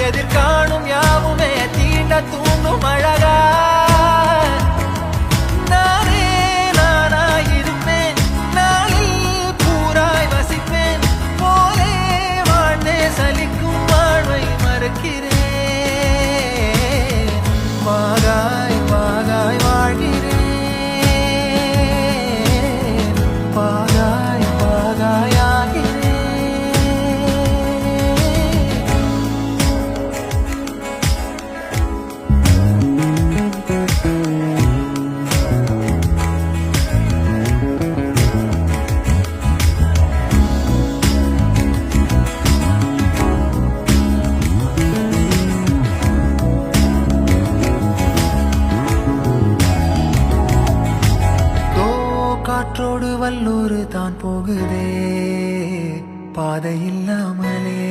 எதிர்காணும் யாவுமே தீண்ட தூண்டும் அழகா நானே நானாயிருப்பேன் நாளில் பூராய் வசிப்பேன் போலே வாழ்ந்தே சலிக்கும் வாழ்வை மறுக்கிறேன் வாகாய் வாகாய் வாழ்கிறேன் வாகாய் வாகாய் ஆகிறேன் காற்றோடு வல்லூர் தான் போகுதே பாதை இல்லாமலே